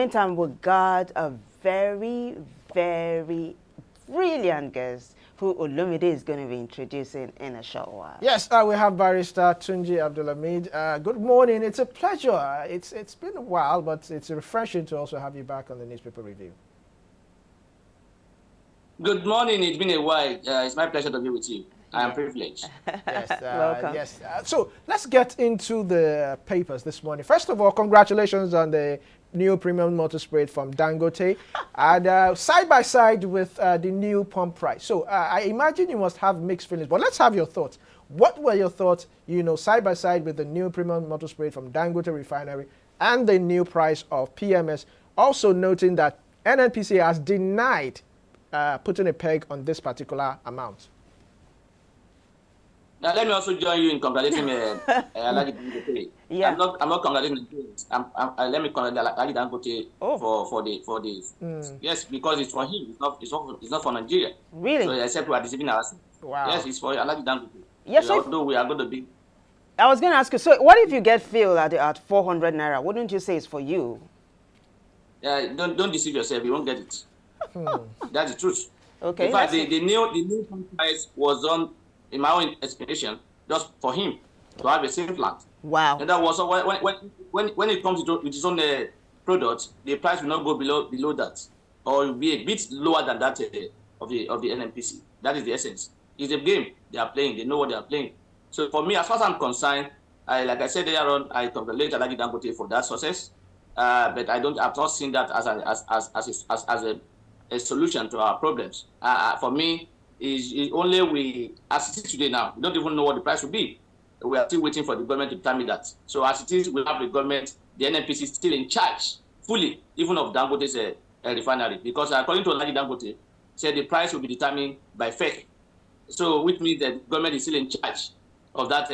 meantime, we got a very, very brilliant guest who Olumide is going to be introducing in a short while. Yes, we have Barrister Tunji Abdulhameed. Good morning. It's a pleasure. It's been a while, but it's refreshing to also have you back on the newspaper review. Good morning. It's been a while. It's my pleasure to be with you. I am privileged. Yes, welcome. Yes. So let's get into the papers this morning. First of all, congratulations on the new premium motor spray from Dangote, and side by side with the new pump price. So I imagine you must have mixed feelings, but let's have your thoughts. What were your thoughts, side by side with the new premium motor spray from Dangote Refinery and the new price of PMS? Also noting that NNPC has denied putting a peg on this particular amount. Now, let me also join you in congratulating Dangote. Yeah. I'm not congratulating him. Let me congratulate Dangote for this. Yes, because it's for him. It's not for Nigeria. Really? So except we are deceiving ourselves. Wow. Yes, it's for Dangote. Yes, although we are going to be. I was going to ask you, so what if you get filled at 400 naira? Wouldn't you say it's for you? Don't deceive yourself. You won't get it. That's the truth. Okay. In fact, the new pump price was done, in my own explanation, just for him to have a safe land. Wow. And that was when it comes to its own product, the price will not go below that, or it will be a bit lower than that of the NNPC. That is the essence. It's a game they are playing. They know what they are playing. So for me, as far as I'm concerned, like I said earlier on, I congratulate Alhaji Dangote for that success. But I've not seen that as a solution to our problems. For me, is only we, as it is today now, we don't even know what the price will be. We are still waiting for the government to determine that. So as it is, we have the government, the NNPC is still in charge, fully, even of Dangote's refinery. Because according to Alhaji Dangote, said the price will be determined by FEC. So which means that the government is still in charge of that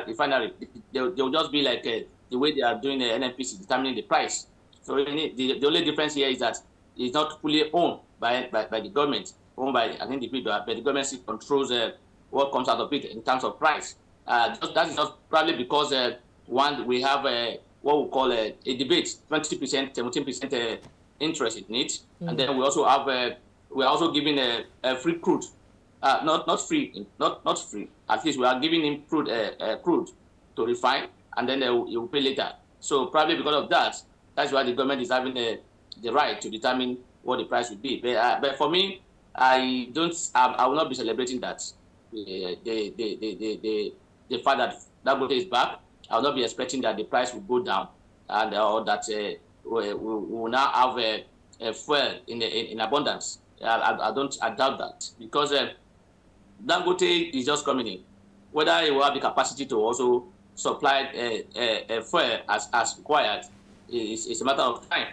refinery. They will just be like the way they are doing the NNPC, determining the price. So the only difference here is that it's not fully owned by the government, owned by an individual, but the government still controls what comes out of it in terms of price. That is just probably because we have what we call a debate, 20%, 17% interest in it, and then we also have we are also giving a free crude, not free. At least we are giving him crude to refine, and then he will pay later. So probably because of that, that's why the government is having the right to determine what the price will be. But for me, I will not be celebrating that. The fact that Dangote is back, I will not be expecting that the price will go down, and or that we will now have a fuel in abundance. I doubt that, because Dangote is just coming in. Whether he will have the capacity to also supply a fuel as required is a matter of time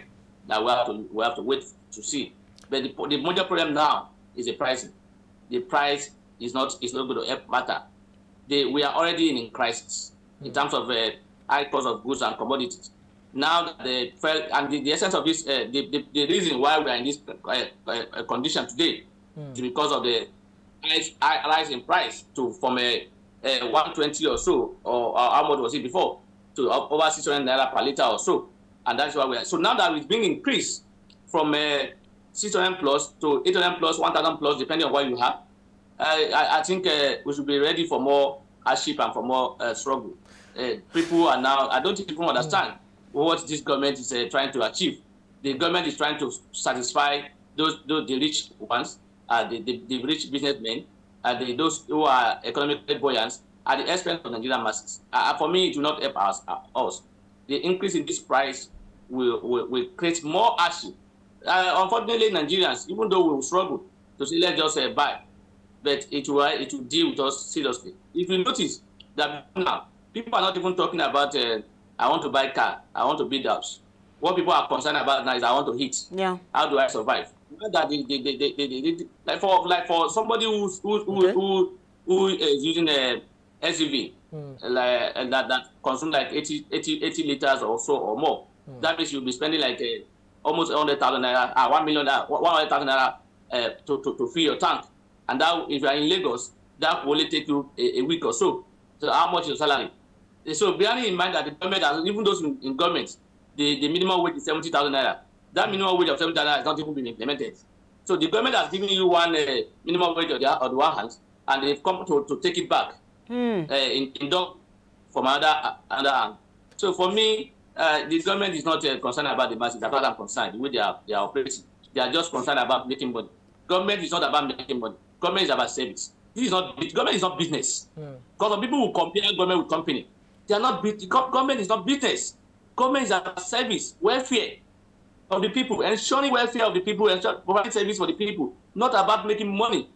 that we have to wait to see. But the major problem now is the pricing. The price is not going to help matter. We are already in crisis in terms of high cost of goods and commodities. Now the essence of this, the reason why we are in this condition today is because of the rise in price from a 120 or so, or how much was it before, to over 600 naira per liter or so, and that's why we are. So now that it's being increased from 600 plus to 800 plus, 1,000 plus, depending on what you have, I think we should be ready for more hardship and for more struggle. People are now, I don't think people understand what this government is trying to achieve. The government is trying to satisfy the rich ones, the rich businessmen, those who are economically buoyant at the expense of Nigerian masses. For me, it will not help us. The increase in this price will create more hardship. Unfortunately, Nigerians, even though we will struggle to say let's just buy, but it will deal with us seriously. If you notice that now people are not even talking about I want to buy a car, I want to build a house. What people are concerned about now is I want to eat. Yeah. How do I survive? That like for somebody who is using a SUV, that consume like 80 liters or so or more. That means you'll be spending like almost 100,000 naira, 1 million, 100,000 naira to fill your tank. And that, if you are in Lagos, that will only take you a week or so. So how much is your salary? So bearing in mind that the government, even those in government, the minimum wage is 70,000 naira. That minimum wage of 70,000 naira is not even been implemented. So the government has given you one minimum wage on the one hand, and they've come to take it back in from another hand. So for me, the government is not concerned about the masses. As far as I'm concerned, the way they are operating, they are just concerned about making money. Government is not about making money. Government is about service. Government is not business. Because some people will compare government with company. They are not. Government is not business. Government is about service, welfare of the people, ensuring welfare of the people, providing service for the people, not about making money.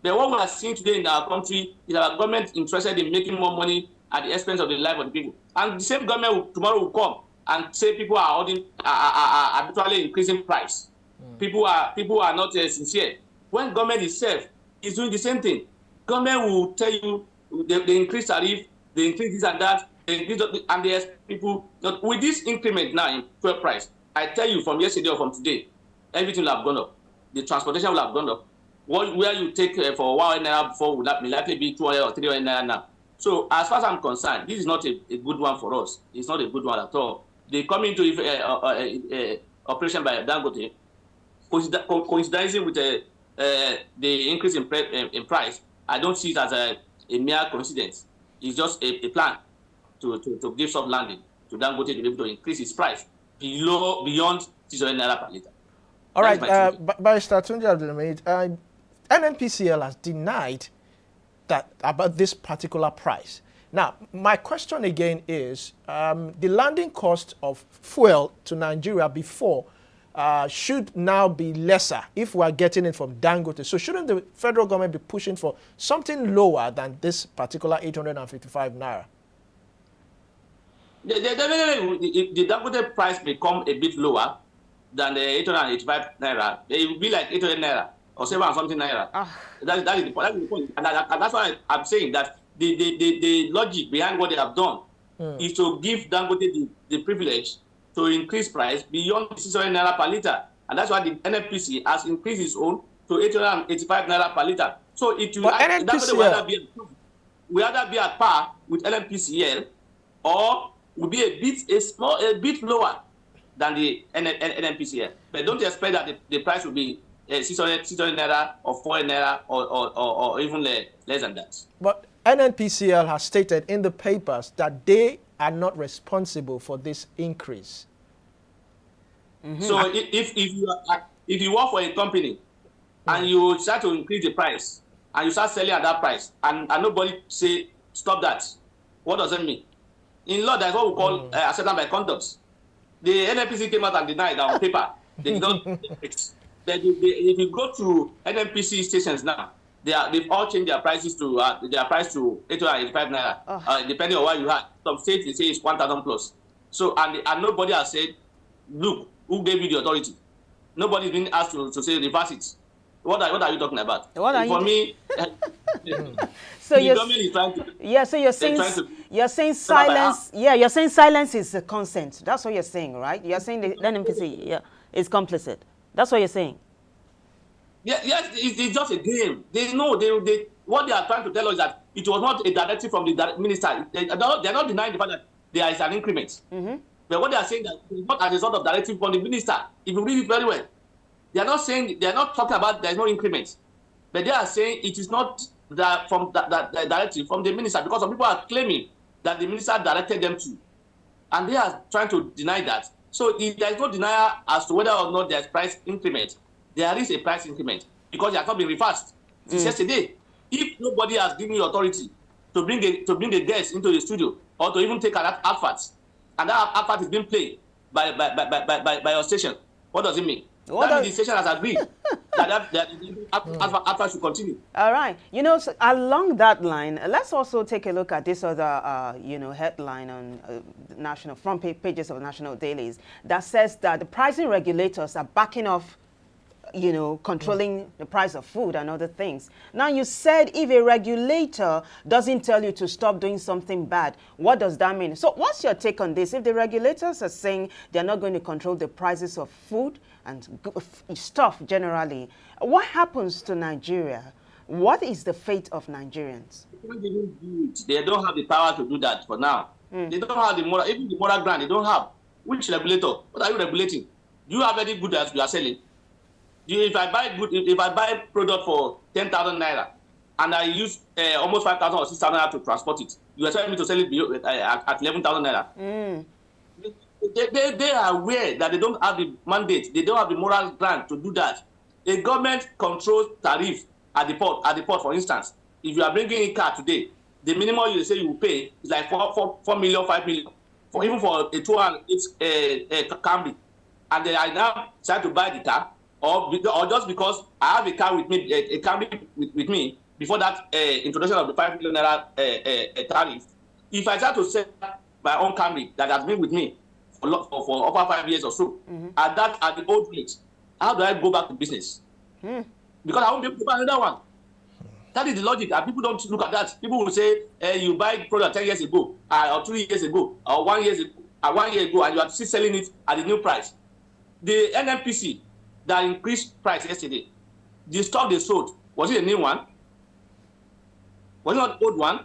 But what we are seeing today in our country is our government interested in making more money at the expense of the life of the people. And the same government tomorrow will come and say people are habitually increasing price. People are not sincere. When government itself is doing the same thing, government will tell you they increase tariff, they increase this and that, and they expect people. With this increment now in fuel price, I tell you from yesterday or from today, everything will have gone up. The transportation will have gone up. Where you take for 1 naira before will likely be 200 or 300 naira now. So as far as I'm concerned, this is not a good one for us. It's not a good one at all. They come into operation by Dangote, coinciding with the increase in price. I don't see it as a mere coincidence. It's just a plan to give soft landing to Dangote to be able to increase its price beyond 600 naira per litre. All right, Barrister Tunji Abdulhameed, NNPCL has denied that about this particular price. Now, my question again is, the landing cost of fuel to Nigeria before should now be lesser if we are getting it from Dangote. So shouldn't the federal government be pushing for something lower than this particular 855 naira? If the Dangote price become a bit lower than the 885 naira, it will be like 800 naira or 7 and something naira. That is the point. And that's why I'm saying that the logic behind what they have done is to give Dangote the privilege to increase price beyond 600 naira per litre. And that's why the NNPC has increased its own to 885 naira per litre. So it will either be at par with NNPCL or will be a bit lower than the NNPCL. But don't expect that the price will be 600 naira or 400 naira or even less than that. But NNPCL has stated in the papers that they are not responsible for this increase. So if you work for a company and you start to increase the price and you start selling at that price and nobody say stop that, what does that mean? In law, that's what we call acceptance by conduct. The NNPC came out and denied that on paper. They don't. If you go to NNPC stations now, they've all changed their prices to 885 naira, depending on what you had. Some states they say it's 1,000 plus. So and nobody has said, look, who gave you the authority? Nobody's been asked to say reverse it. What are you talking about? For me, so the government is trying to. So you're saying silence. Yeah, you're saying silence is a consent. That's what you're saying, right? You're saying the NNPC is complicit. That's what you're saying. Yes, it's just a game. They know what they are trying to tell us is that it was not a directive from the minister. They're not denying the fact that there is an increment. But what they are saying that it's not as a sort of directive from the minister. If you read it very well, they are not talking about there is no increment, but they are saying it is not from the directive from the minister, because some people are claiming that the minister directed them to, and they are trying to deny that. So if there is no denial as to whether or not there is price increment, there is a price increment because it has not been reversed since yesterday. If nobody has given you authority to bring a guest into the studio or to even take an advert, and that advert is being played by your station, what does it mean? That the station has agreed that advert should continue. All right. So along that line, let's also take a look at this other, headline on national front pages of national dailies that says that the pricing regulators are backing off, controlling the price of food and other things. Now, you said if a regulator doesn't tell you to stop doing something bad, what does that mean? So what's your take on this? If the regulators are saying they're not going to control the prices of food and stuff generally, what happens to Nigeria? What is the fate of Nigerians? They don't have the power to do that for now. They don't have the moral ground. They don't have. Which regulator? What are you regulating? Do you have any good that you are selling? If I buy product for 10,000 naira and I use almost 5,000 or 6,000 naira to transport it, you expect me to sell it at 11,000 naira? They are aware that they don't have the mandate, they don't have the moral grant to do that. A government controls tariff at the port. For instance, if you are bringing in car today, the minimum you say you will pay is like 4 million, 5 million, even for a 208 Camry. And then I now decide to buy the car, or just because I have a car with me, a Camry with me before that introduction of the 5 million naira tariff. If I start to sell my own Camry that has been with me for over 5 years or so, at the old rate, how do I go back to business? Because I won't be able to buy another one. That is the logic, and people don't look at that. People will say, you buy product 10 years ago, or 2 years ago, or 1 year ago, and you are still selling it at the new price. The NNPC that increased price yesterday, the stock they sold, was it a new one? Was it not an old one?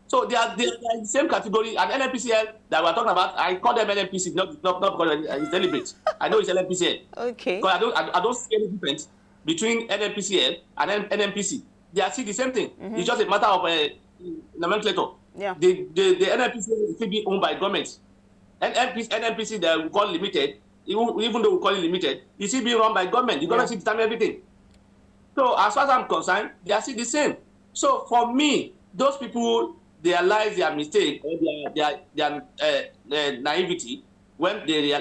So they are in the same category. And NNPCL that we're talking about, I call them NNPC, not because it's deliberate. I know it's NNPCL. Okay. Because I don't see any difference between NNPCL and NNPC. They are still the same thing. It's just a matter of nomenclature. Yeah. The NNPCL is still being owned by government. NNPC that we call limited, even though we call it limited, it's still being run by government. The government still determine everything. So as far as I'm concerned, they are still the same. So for me, those people, they realize their mistake or their naivety when they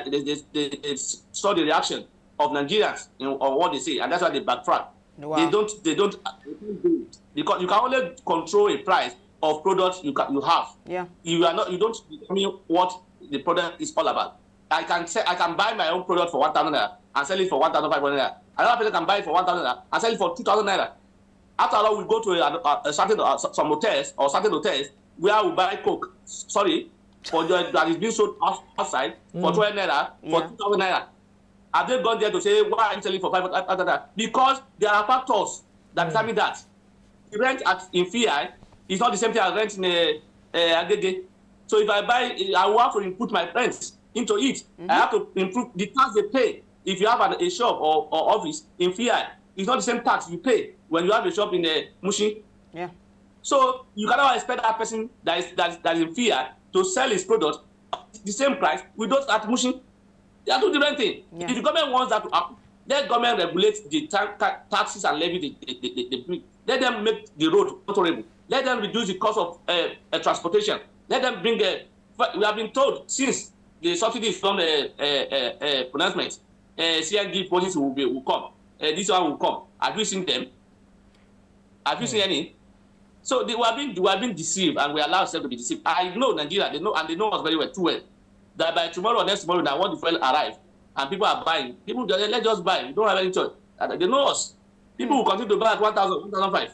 saw the reaction of Nigerians on what they say, and that's why they backtrack. Wow. They don't do it because you can only control a price of products you have. Yeah. You don't determine what the product is all about. I can buy my own product for 1,000 naira and sell it for 1,500 naira. Another person can buy it for 1,000 naira and sell it for 2,000 naira. After all, we go to some hotels or certain hotels where we buy Coke. That is being sold outside for 12 naira, for 2,000 naira. Have they gone there to say, why are you selling for 500 naira? Because there are factors that determine that. The rent in FI is not the same thing as rent in Agege. So if I buy, I will have to input my rents into it. I have to improve the tax they pay. If you have a shop or office in FI, it's not the same tax you pay when you have a shop in Mushin. Yeah. So you cannot expect that person that is in FI to sell his product at the same price with those at Mushin. They are two different things. Yeah. If the government wants that to happen, let government regulate the taxes and levy they bring. Let them make the road motorable. Let them reduce the cost of transportation. Let them bring we have been told since the subsidy from the pronouncement, CNG policies will come. This one will come. Have you seen them? Have you seen any? So we are being deceived, and we allow ourselves to be deceived. I know Nigeria, they know us very well, too well. That by tomorrow or next tomorrow, now when the fuel arrive, and people are buying, people let's just buy. We don't have any choice. They know us. People will continue to buy at 1,000, 1,500,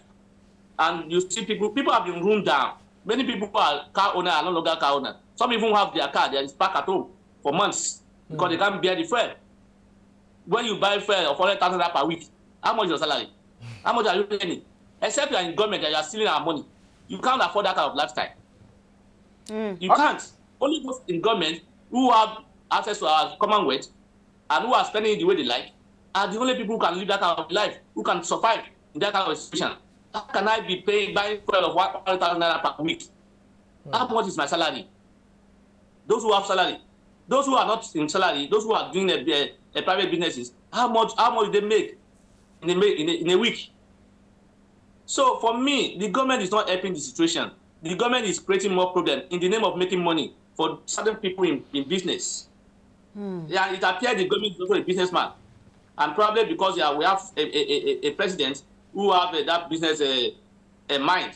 and you see people have been roomed down. Many people who are car owner are no longer car owner. Some even have their car, they are parked at home for months because they can't bear the fuel. When you buy fuel of 400,000 per week, how much is your salary? How much are you paying? Except you are in government and you are stealing our money. You can't afford that kind of lifestyle. You can't. Only those in government who have access to our commonwealth and who are spending it the way they like are the only people who can live that kind of life, who can survive in that kind of situation. How can I be buying fuel of 100,000 naira per week? How much is my salary? Those who have salary, those who are not in salary, those who are doing a private businesses, how much do they make in a week? So for me, the government is not helping the situation. The government is creating more problems in the name of making money for certain people in business. Yeah, it appears the government is also a businessman, and probably because we have a president who have that business mind,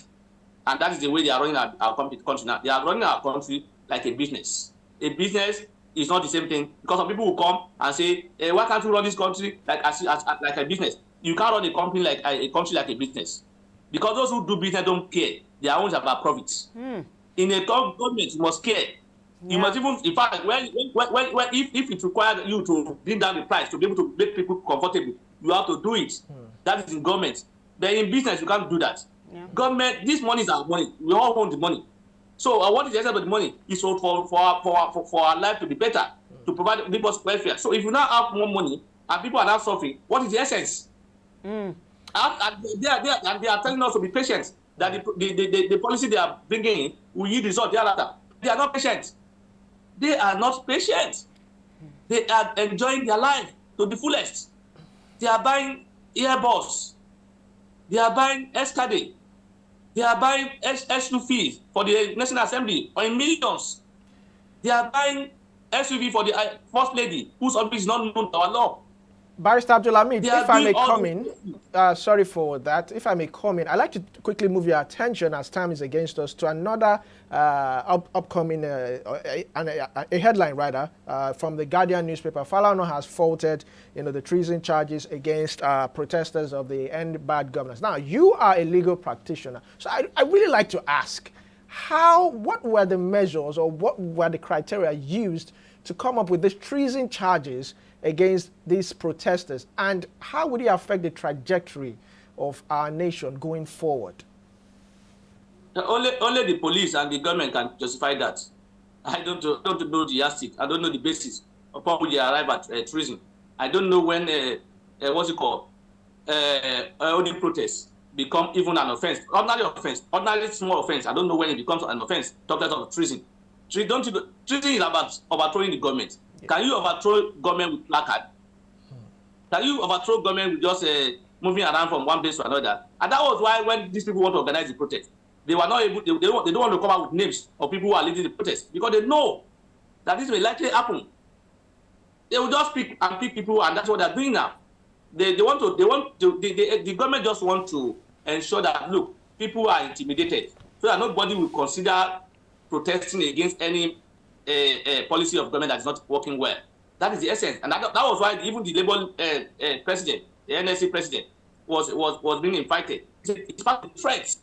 and that is the way they are running our country now. They are running our country like a business. A business is not the same thing, because some people will come and say, why can't you run this country like a business? You can't run a company like a country like a business, because those who do business don't care. They are always about profits. In a government, you must care. You must even, in fact, if it requires you to bring down the price to be able to make people comfortable, you have to do it. That is in government. But in business, you can't do that. Government, this money is our money. We all own the money. So what is the essence of the money? It's for our life to be better, to provide people's welfare. So if you now have more money and people are now suffering, what is the essence? And they are telling us to be patient, that the policy they are bringing in will yield result thereafter. They are not patient. They are not patient. They are enjoying their life to the fullest. They are buying Airbus. They are buying Escade. They are buying SUVs for the National Assembly or in millions. They are buying SUV for the First Lady, whose office is not known to our law. Barrister Abdulhameed, if I may come in, sorry for that, if I may come in, I'd like to quickly move your attention, as time is against us, to another upcoming, a headline rather, from the Guardian newspaper. Falana has faulted, the treason charges against protesters of the End Bad Governance. Now, you are a legal practitioner, so I really like to ask, what were the measures or what were the criteria used to come up with these treason charges against these protesters, and how would it affect the trajectory of our nation going forward? Only the police and the government can justify that. I don't know the yardstick. I don't know the basis upon which they arrive at treason. I don't know when only protests become even an offense. Ordinary small offense. I don't know when it becomes an offense. Talk of treason. Treason is about overthrowing the government. Yeah. Can you overthrow government with placard? Can you overthrow government with just moving around from one place to another? And that was why when these people want to organize the protest, they were not able. They don't want to come out with names of people who are leading the protest, because they know that this may likely happen. They will just pick people, and that's what they're doing now. The government just want to ensure that, look, people are intimidated, so that nobody will consider protesting against any policy of government that is not working well. That is the essence, and that was why even the Labour president, the NSC president, was being invited. It's part of the threats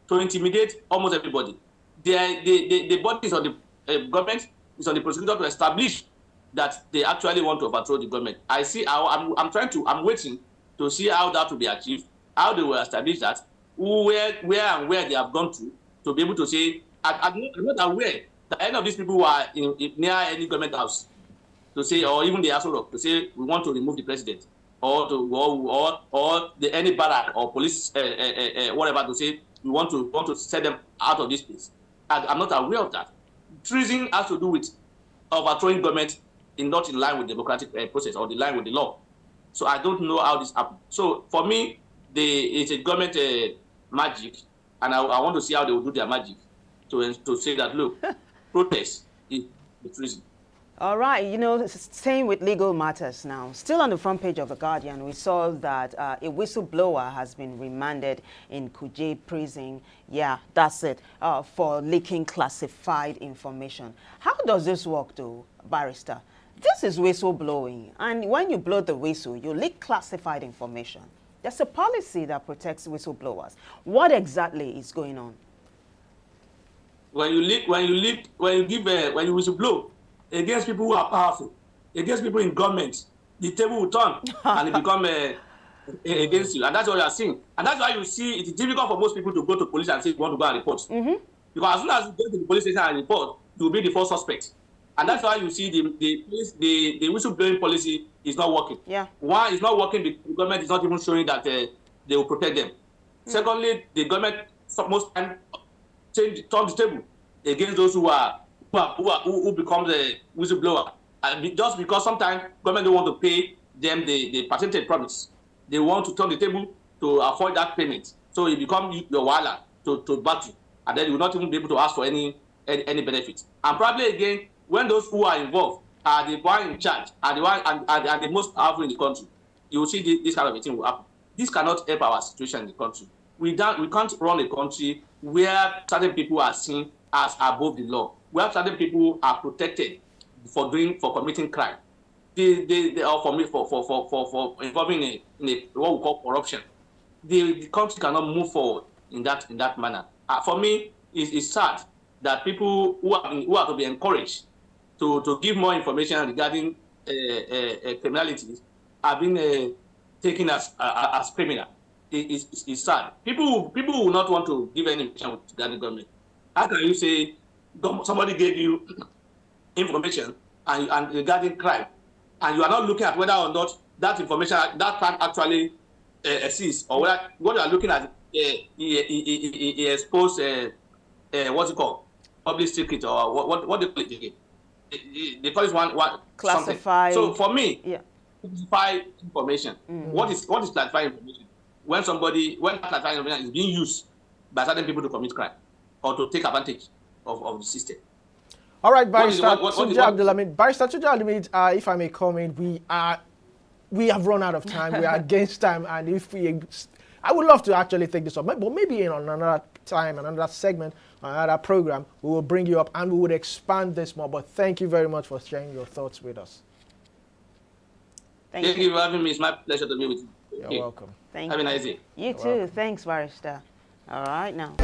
to intimidate almost everybody. The body is on the government, is on the prosecutor to establish that they actually want to overthrow the government. I see how I'm waiting to see how that will be achieved, how they will establish that, where they have gone to be able to say, I'm not aware that any of these people who are near any government house to say, or even the Aso Rock, to say we want to remove the president, or any barrack or police whatever, to say we want to set them out of this place. I'm not aware of that. Treason has to do with overthrowing government not in line with democratic process or in line with the law. So I don't know how this happened. So for me, it's a government magic, and I want to see how they will do their magic to say that, look, protest is treason. All right, staying with legal matters now. Still on the front page of The Guardian, we saw that a whistleblower has been remanded in Kuje prison. Yeah, that's it, for leaking classified information. How does this work, though, Barrister? This is whistleblowing, and when you blow the whistle, you leak classified information. There's a policy that protects whistleblowers. What exactly is going on? When you whistleblow against people who are powerful, against people in government, the table will turn and it become against you. And that's what you are seeing. And that's why you see it is difficult for most people to go to police and say you want to go and report. Mm-hmm. Because as soon as you go to the police station and report, you will be the first suspect. And that's why you see the whistleblowing policy is not working. Yeah. One, it's not working because the government is not even showing that they will protect them. Mm. Secondly, the government most time turn the table against those who become the whistleblower. And just because sometimes government don't want to pay them the percentage promise, they want to turn the table to avoid that payment. So it becomes your wallet to battle, and then you will not even be able to ask for any benefit. And probably again, when those who are involved are the one in charge, are the most powerful in the country, you will see this kind of a thing will happen. This cannot help our situation in the country. We can't run a country where certain people are seen as above the law, where certain people are protected for committing crime, for involving in what we call corruption. The country cannot move forward in that manner. For me, it's sad that people who are to be encouraged to give more information regarding criminalities are being taken as criminal. It's sad. People will not want to give any information to the government. How can you say somebody gave you information and regarding crime, and you are not looking at whether or not that information, that crime actually exists, or whether what you are looking at he exposed what's it called, public secret, or what they call it again. They call it one classified. Something. So for me, yeah, classified information. What is classified information? When classified information is being used by certain people to commit crime or to take advantage of the system. All right, Barrister Tunji Abdulhameed. Barrister Tunji Abdulhameed, if I may comment, we have run out of time. We are against time, and I would love to actually take this up, but maybe in another time, another segment, another program, we will bring you up and we would expand this more. But thank you very much for sharing your thoughts with us. Thank you for having me. It's my pleasure to be with you. You're welcome. Thank Have you. a nice day. You too. Welcome. Thanks, Barrister. All right, now.